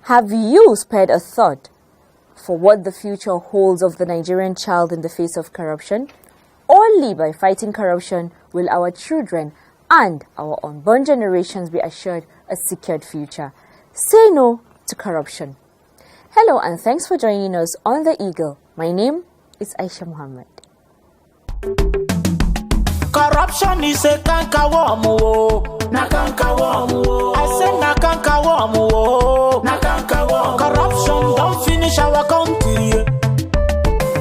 Have you spared a thought for what the future holds of the Nigerian child in the face of corruption? Only by fighting corruption will our children and our unborn generations be assured a secured future. Say no to corruption. Hello and thanks for joining us on The Eagle. My name is Aisha Muhammad. Corruption is a cankerworm, na cankerworm. I said na cankerworm, na cankerworm. Corruption don't finish our country.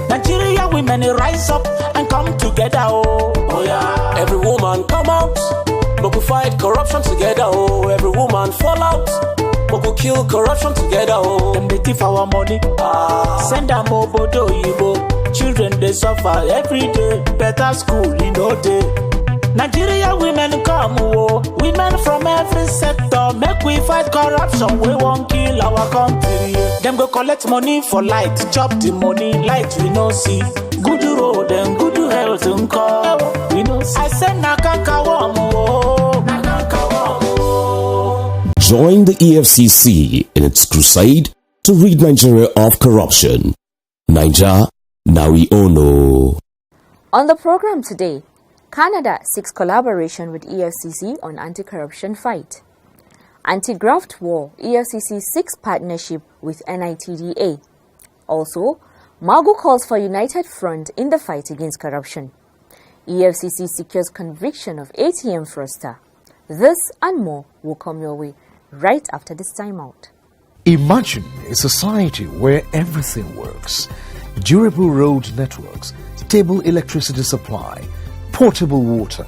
Nigeria women rise up and come together, oh yeah. Every woman come out, but we fight corruption together, oh. Every woman fall out, but we kill corruption together, oh. Them they thief our money, send them obodo yibo. Children they suffer every day. Better school in no day. Nigeria women come, oh. Women from every sector. Make we fight corruption. We won't kill our country. Them go collect money for light. Chop the money, light we no see. Good road and good health we no see. I said nakankawo, oh. Nakankawo, oh. Join the EFCC in its crusade to rid Nigeria of corruption. Niger, now we all know. On the program today, Canada seeks collaboration with EFCC on anti-corruption fight. Anti-graft war, EFCC seeks partnership with NITDA. Also, Magu calls for united front in the fight against corruption. EFCC secures conviction of ATM fraudster. This and more will come your way right after this timeout. Imagine a society where everything works. Durable road networks, stable electricity supply, portable water,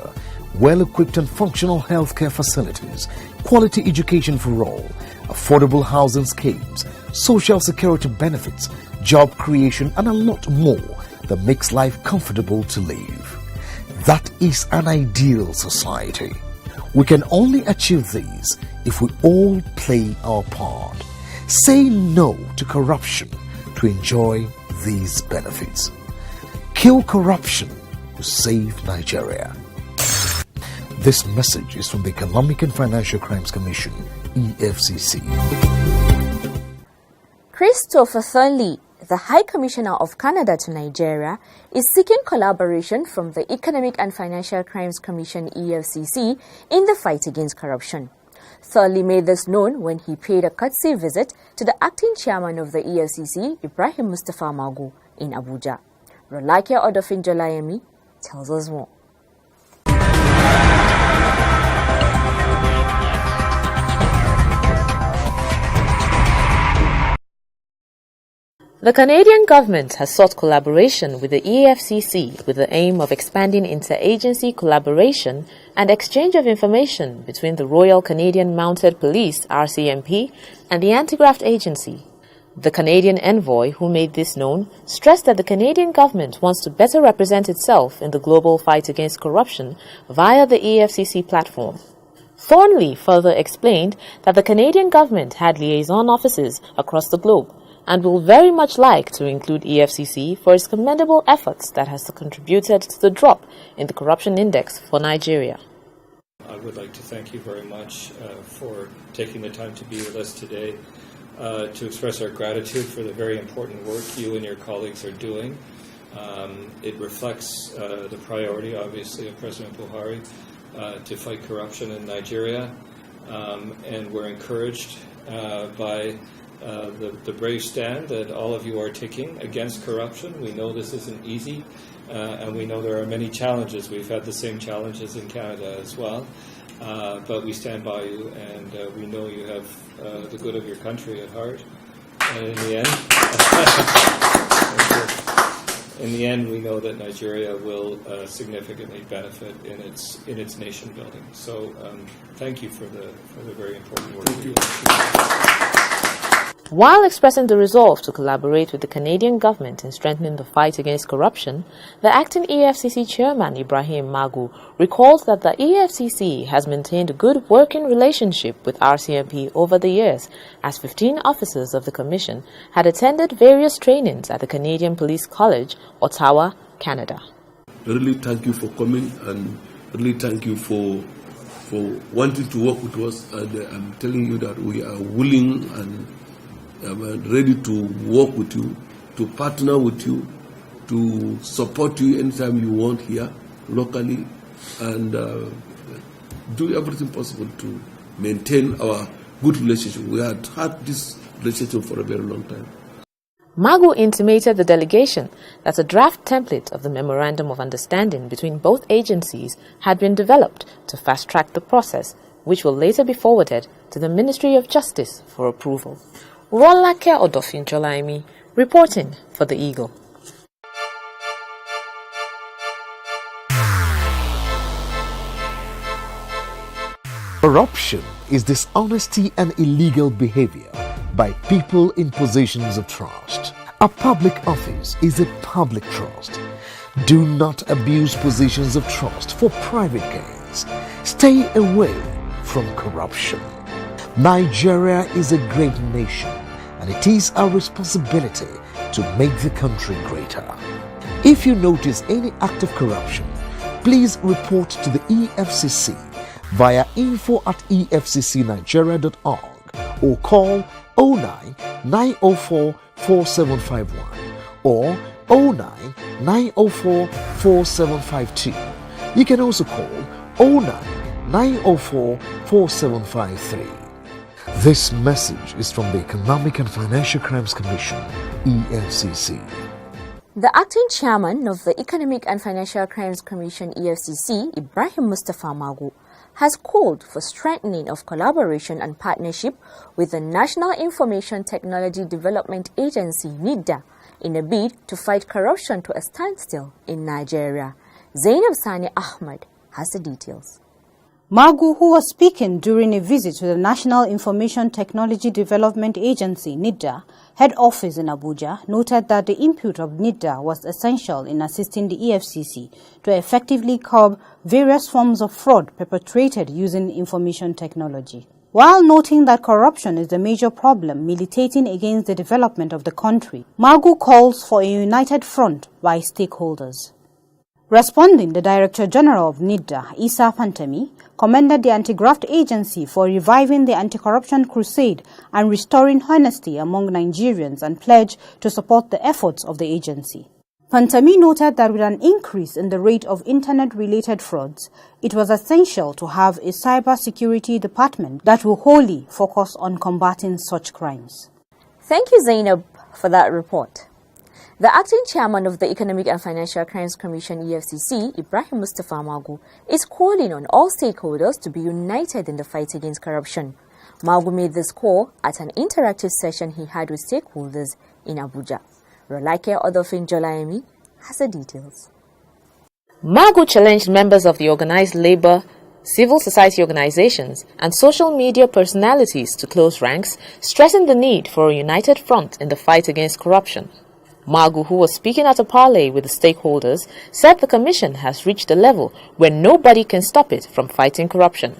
well-equipped and functional healthcare facilities, quality education for all, affordable housing schemes, social security benefits, job creation, and a lot more that makes life comfortable to live. That is an ideal society. We can only achieve these if we all play our part. Say no to corruption to enjoy these benefits. Kill corruption to save Nigeria. This message is from the Economic and Financial Crimes Commission, EFCC. Christopher Thornley, the High Commissioner of Canada to Nigeria, is seeking collaboration from the Economic and Financial Crimes Commission, EFCC, in the fight against corruption. Thornley made this known when he paid a courtesy visit to the acting chairman of the EFCC, Ibrahim Mustafa Magu, in Abuja. Rolakia Odofin Jolayemi tells us more. The Canadian government has sought collaboration with the EFCC with the aim of expanding interagency collaboration and exchange of information between the Royal Canadian Mounted Police (RCMP) and the Anti-Graft Agency. The Canadian envoy, who made this known, stressed that the Canadian government wants to better represent itself in the global fight against corruption via the EFCC platform. Thornley further explained that the Canadian government had liaison offices across the globe and will very much like to include EFCC for its commendable efforts that has contributed to the drop in the corruption index for Nigeria. I would like to thank you very much for taking the time to be with us today to express our gratitude for the very important work you and your colleagues are doing. It reflects the priority, obviously, of President Buhari to fight corruption in Nigeria, and we're encouraged by the brave stand that all of you are taking against corruption. We know this isn't easy, and we know there are many challenges. We've had the same challenges in Canada as well, but we stand by you, and we know you have the good of your country at heart. And in the end, we know that Nigeria will significantly benefit in its nation building. So, thank you for the very important work you do. While expressing the resolve to collaborate with the Canadian government in strengthening the fight against corruption, the acting EFCC chairman Ibrahim Magu recalled that the EFCC has maintained a good working relationship with RCMP over the years, as 15 officers of the commission had attended various trainings at the Canadian Police College, Ottawa, Canada. Really thank you for coming, and really thank you for wanting to work with us, and I'm telling you that we are willing and ready to work with you, to partner with you, to support you anytime you want here locally, and do everything possible to maintain our good relationship. We had this relationship for a very long time. Magu intimated the delegation that a draft template of the Memorandum of Understanding between both agencies had been developed to fast-track the process, which will later be forwarded to the Ministry of Justice for approval. Rolake Odofin Jolaimi, reporting for The Eagle. Corruption is dishonesty and illegal behavior by people in positions of trust. A public office is a public trust. Do not abuse positions of trust for private gains. Stay away from corruption. Nigeria is a great nation, and it is our responsibility to make the country greater. If you notice any act of corruption, please report to the EFCC via info@efccnigeria.org or call 09 904 4751 or 09 904 4752. You can also call 09 904 4753. This message is from the Economic and Financial Crimes Commission, EFCC. The acting chairman of the Economic and Financial Crimes Commission, EFCC, Ibrahim Mustafa Magu, has called for strengthening of collaboration and partnership with the National Information Technology Development Agency, NIDA, in a bid to fight corruption to a standstill in Nigeria. Zainab Sani Ahmed has the details. Magu, who was speaking during a visit to the National Information Technology Development Agency, NIDA, head office in Abuja, noted that the input of NIDA was essential in assisting the EFCC to effectively curb various forms of fraud perpetrated using information technology. While noting that corruption is the major problem militating against the development of the country, Magu calls for a united front by stakeholders. Responding, the Director General of NIDA, Isa Pantami, commended the anti-graft agency for reviving the anti-corruption crusade and restoring honesty among Nigerians, and pledged to support the efforts of the agency. Pantami noted that with an increase in the rate of internet-related frauds, it was essential to have a cyber-security department that will wholly focus on combating such crimes. Thank you, Zainab, for that report. The acting chairman of the Economic and Financial Crimes Commission, EFCC, Ibrahim Mustafa Magu, is calling on all stakeholders to be united in the fight against corruption. Magu made this call at an interactive session he had with stakeholders in Abuja. Rolake Odofin Jolaimi has the details. Magu challenged members of the organized labor, civil society organizations, and social media personalities to close ranks, stressing the need for a united front in the fight against corruption. Magu, who was speaking at a parley with the stakeholders, said the commission has reached a level where nobody can stop it from fighting corruption.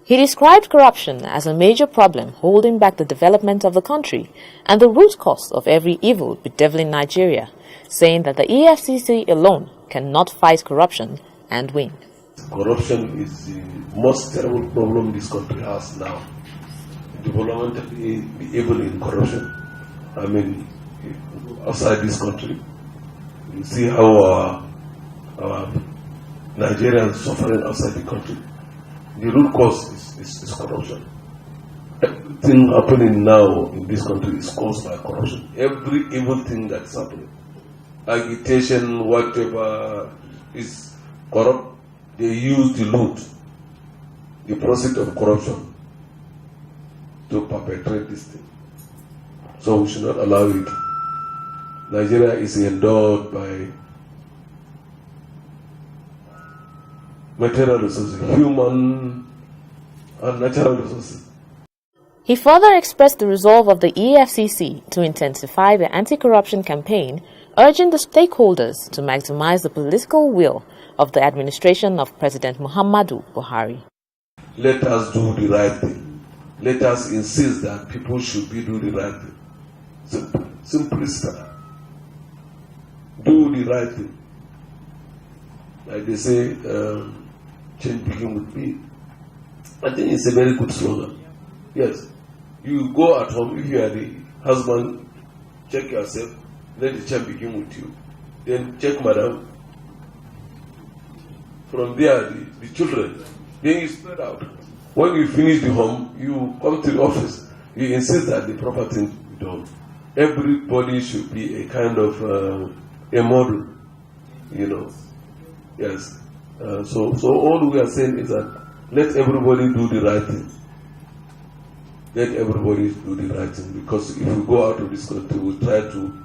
He described corruption as a major problem holding back the development of the country and the root cause of every evil bedeviling Nigeria, saying that the EFCC alone cannot fight corruption and win. Corruption is the most terrible problem this country has now. Development of the evil in corruption. I mean, outside this country, you see how our Nigerians suffering outside the country. The root cause is corruption. Everything happening now in this country is caused by corruption. Every evil thing that's happening, agitation, whatever is corrupt, they use the loot, the process of corruption to perpetrate this thing. So we should not allow it. Nigeria is endowed by material resources, human and natural resources. He further expressed the resolve of the EFCC to intensify the anti-corruption campaign, urging the stakeholders to maximize the political will of the administration of President Muhammadu Buhari. Let us do the right thing. Let us insist that people should do the right thing. Simple stuff. Do the right thing. Like they say, change begins with me. I think it's a very good slogan. Yes. You go at home, if you are the husband, check yourself, let the change begin with you. Then check madam. From there, the children. Then you spread out. When you finish the home, you come to the office. You insist that the proper thing be done. Everybody should be a kind of a model, you know. Yes. So all we are saying is that let everybody do the right thing. Let everybody do the right thing, because if we go out of this country, we try to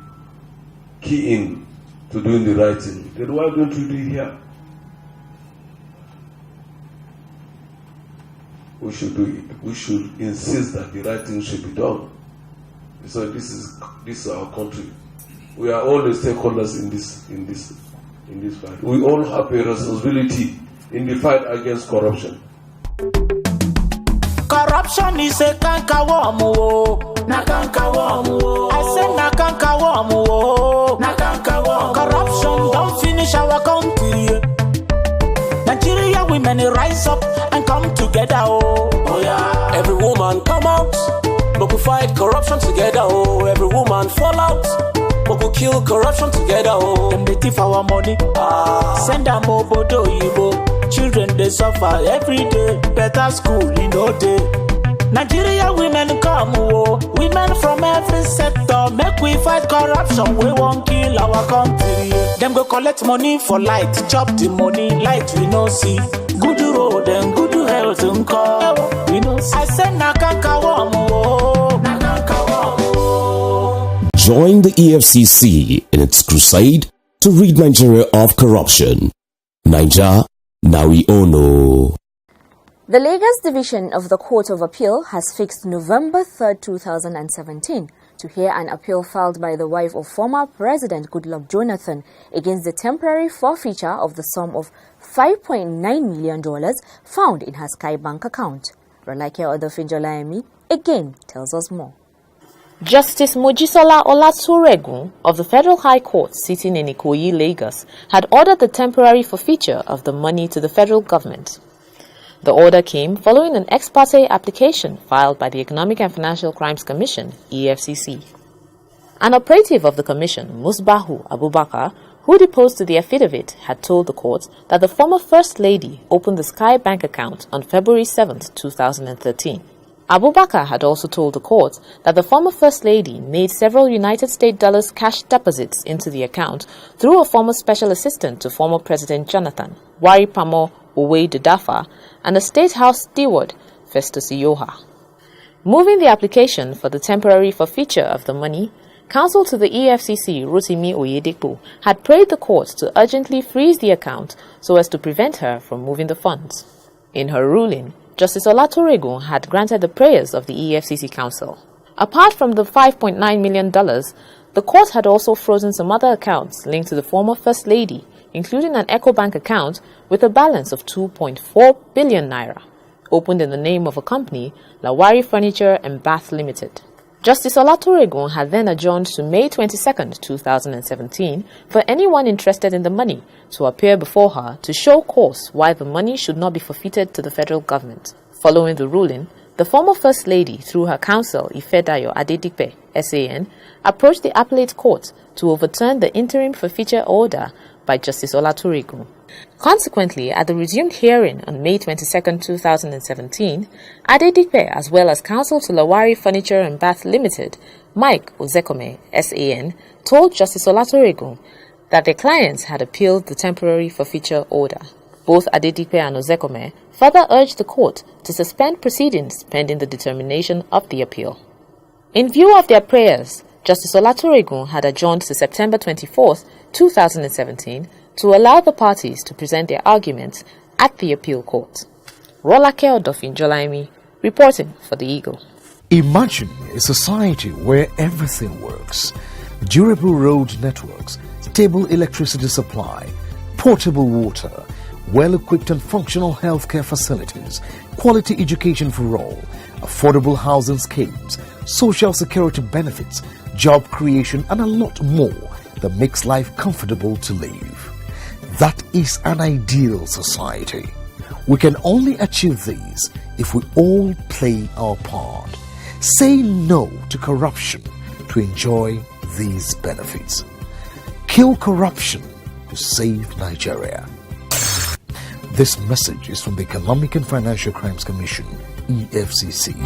key in to doing the right thing. Then why don't we do it here? We should do it. We should insist that the right thing should be done. So this is our country. We are all the stakeholders in this fight. We all have a responsibility in the fight against corruption. Corruption is a cankerworm, na cankerworm. I said na cankerworm, na cankerworm. Corruption don't finish our country. Nigeria women rise up and come together, oh yeah. Every woman come out, but we fight corruption together, oh. Every woman fall out, but we kill corruption together, oh. Them they thief our money, send them obodo yibo. Children they suffer every day, better school in no day. Nigeria women come, oh. Women from every sector, make we fight corruption, we won't kill our country. Them go collect money for light, chop the money, light we no see. Good road and good health and call, we no see. I said na cankerworm, oh, na cankerworm, oh. Join the EFCC in its crusade to rid Nigeria of corruption. Naija, now we all know. The Lagos Division of the Court of Appeal has fixed November 3, 2017 to hear an appeal filed by the wife of former President Goodluck Jonathan against the temporary forfeiture of the sum of $5.9 million found in her Sky Bank account. Rolake Odofinjolaemi again tells us more. Justice Mojisola Olaturegun of the Federal High Court sitting in Ikoyi, Lagos, had ordered the temporary forfeiture of the money to the federal government. The order came following an ex parte application filed by the Economic and Financial Crimes Commission, EFCC. An operative of the commission, Musbahu Abubakar, who deposed to the affidavit, had told the court that the former First Lady opened the Sky Bank account on February 7, 2013. Abubakar had also told the court that the former First Lady made several United States dollars cash deposits into the account through a former special assistant to former President Jonathan, Wari Pamo Owe Dudafa, and a State House steward, Festus Iyoha. Moving the application for the temporary forfeiture of the money, counsel to the EFCC, Rotimi Oyedepo, had prayed the court to urgently freeze the account so as to prevent her from moving the funds. In her ruling, Justice Olaturegun had granted the prayers of the EFCC counsel. Apart from the $5.9 million, the court had also frozen some other accounts linked to the former First Lady, including an EcoBank account with a balance of 2.4 billion naira, opened in the name of a company, Lawari Furniture and Bath Limited. Justice Olaturegun had then adjourned to May 22, 2017 for anyone interested in the money to appear before her to show cause why the money should not be forfeited to the federal government. Following the ruling, the former First Lady, through her counsel Ifedayo Adedipe, SAN, approached the appellate court to overturn the interim forfeiture order by Justice Olaturegun. Consequently, at the resumed hearing on May 22, 2017, Adedipe, as well as counsel to Lawari Furniture and Bath Limited, Mike Ozekome, SAN, told Justice Olaturegun that their clients had appealed the temporary forfeiture order. Both Adedipe and Ozekome further urged the court to suspend proceedings pending the determination of the appeal. In view of their prayers, Justice Olaturegun had adjourned to September 24, 2017 to allow the parties to present their arguments at the appeal court. Rolake Odofinjolaimi, reporting for the Eagle. Imagine a society where everything works. Durable road networks, stable electricity supply, portable water, well-equipped and functional healthcare facilities, quality education for all, affordable housing schemes, social security benefits, job creation, and a lot more that makes life comfortable to live. That is an ideal society. We can only achieve these if we all play our part. Say no to corruption to enjoy these benefits. Kill corruption to save Nigeria. This message is from the Economic and Financial Crimes Commission, EFCC.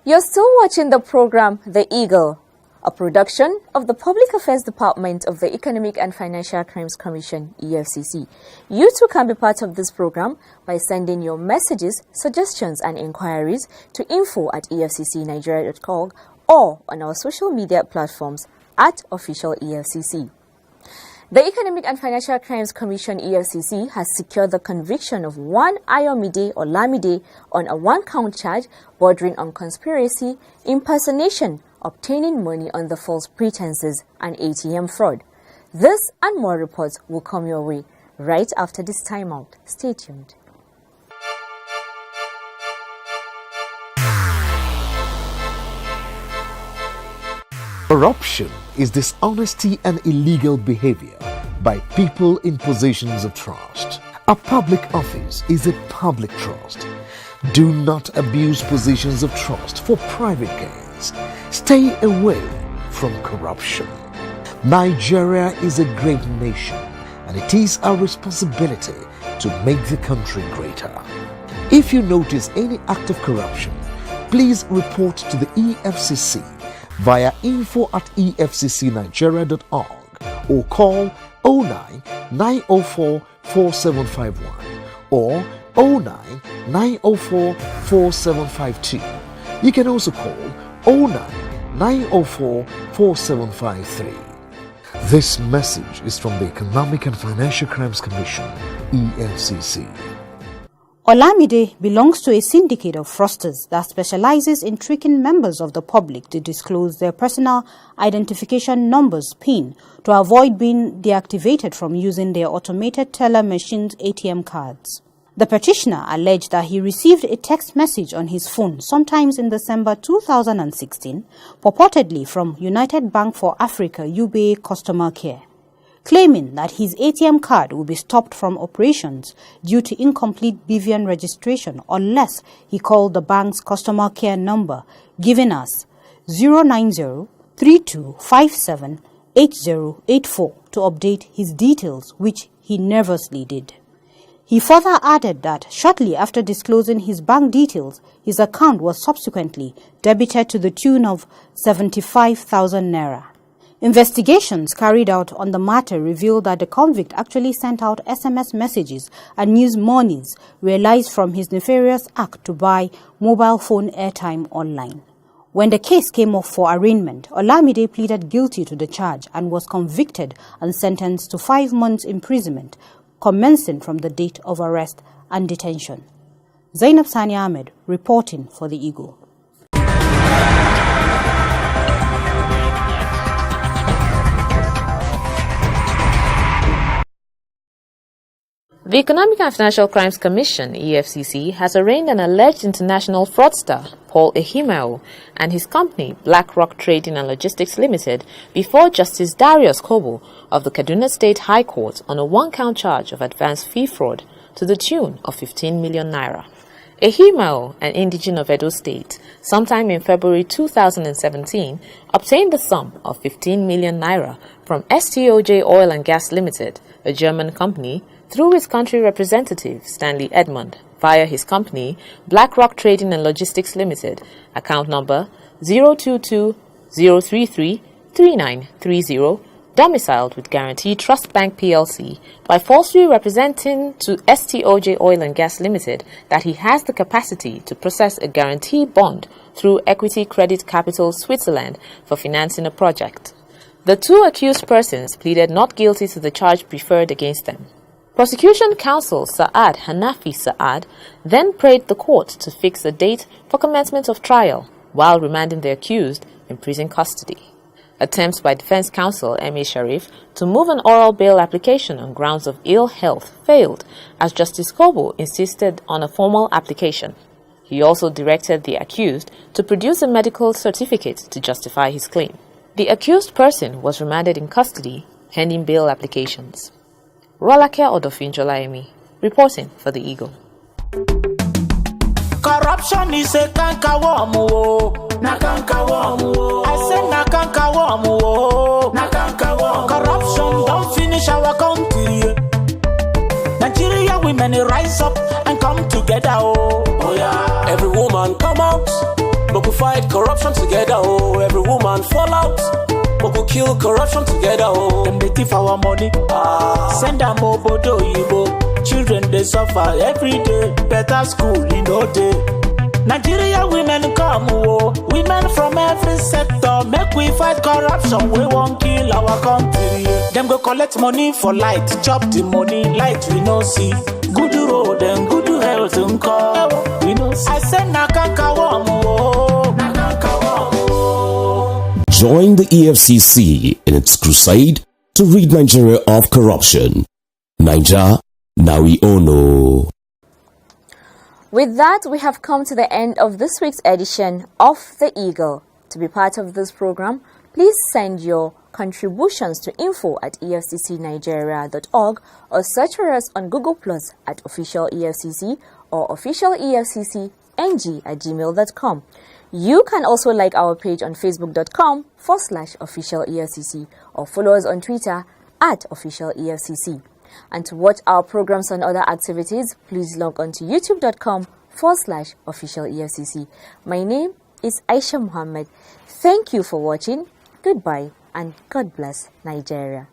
You're still watching the program The Eagle, a production of the Public Affairs Department of the Economic and Financial Crimes Commission, EFCC. You too can be part of this program by sending your messages, suggestions and inquiries to info@efccnigeria.org or on our social media platforms @official EFCC. The Economic and Financial Crimes Commission, EFCC, has secured the conviction of one Ayomide Olamide on a one-count charge bordering on conspiracy, impersonation, obtaining money under false pretenses, and ATM fraud. This and more reports will come your way right after this timeout. Stay tuned. Corruption is dishonesty and illegal behavior by people in positions of trust. A public office is a public trust. Do not abuse positions of trust for private gains. Stay away from corruption. Nigeria is a great nation, and it is our responsibility to make the country greater. If you notice any act of corruption, please report to the EFCC via info@efccnigeria.org or call 09 904 4751 or 09 904 4752. You can also call 09 904 4753. This message is from the Economic and Financial Crimes Commission, EFCC. Olamide belongs to a syndicate of fraudsters that specializes in tricking members of the public to disclose their personal identification numbers (PIN) to avoid being deactivated from using their automated teller machines' ATM cards. The petitioner alleged that he received a text message on his phone sometimes in December 2016, purportedly from United Bank for Africa UBA customer care, claiming that his ATM card will be stopped from operations due to incomplete BVN registration unless he called the bank's customer care number given as 090-3257-8084 to update his details, which he nervously did. He further added that shortly after disclosing his bank details, his account was subsequently debited to the tune of 75,000 naira. Investigations carried out on the matter revealed that the convict actually sent out SMS messages and used monies realized from his nefarious act to buy mobile phone airtime online. When the case came up for arraignment, Olamide pleaded guilty to the charge and was convicted and sentenced to 5 months imprisonment, commencing from the date of arrest and detention. Zainab Sani Ahmed reporting for The Eagle. The Economic and Financial Crimes Commission, EFCC, has arraigned an alleged international fraudster, Paul Ehimao, and his company, BlackRock Trading and Logistics Limited, before Justice Darius Kobo of the Kaduna State High Court on a one-count charge of advance fee fraud to the tune of 15 million naira. Ehimao, an indigene of Edo State, sometime in February 2017, obtained the sum of 15 million naira from STOJ Oil and Gas Limited, a German company, through his country representative, Stanley Edmond, via his company, BlackRock Trading and Logistics Limited, account number 022-033-3930, domiciled with Guarantee Trust Bank PLC, by falsely representing to STOJ Oil and Gas Limited that he has the capacity to process a guarantee bond through Equity Credit Capital Switzerland for financing a project. The two accused persons pleaded not guilty to the charge preferred against them. Prosecution counsel Saad Hanafi Saad then prayed the court to fix a date for commencement of trial while remanding the accused in prison custody. Attempts by defense counsel M.A. Sharif to move an oral bail application on grounds of ill health failed as Justice Kobo insisted on a formal application. He also directed the accused to produce a medical certificate to justify his claim. The accused person was remanded in custody pending bail applications. Rolake Odofinjolaimi, reporting for the Eagle. Corruption is a cankerworm, na cankerworm. I said na cankerworm, na cankerworm. Corruption don't finish our country. Nigeria women rise up and come together, oh yeah. Every woman come out, but we fight corruption together, oh. Every woman fall out, but we kill corruption together, oh. Them they thief our money, send them obodo yibo. Children they suffer every day, better school in no day. Nigeria women come, oh. Women from every sector, make we fight corruption, we won't kill our country. Them go collect money for light, chop the money, light we no see. Good road and good health and call, we no see. I said na cankerworm, na cankerworm. Join the EFCC in its crusade to rid Nigeria of corruption. Naija, now we all know. With that, we have come to the end of this week's edition of The Eagle. To be part of this program, please send your contributions to info@efccnigeria.org or search for us on Google Plus at Official EFCC or Official EFCC ng@gmail.com. You can also like our page on facebook.com/Official EFCC or follow us on Twitter @Official EFCC. And to watch our programs and other activities, please log on to youtube.com/Official EFCC. My name is Aisha Muhammad. Thank you for watching. Goodbye and God bless Nigeria.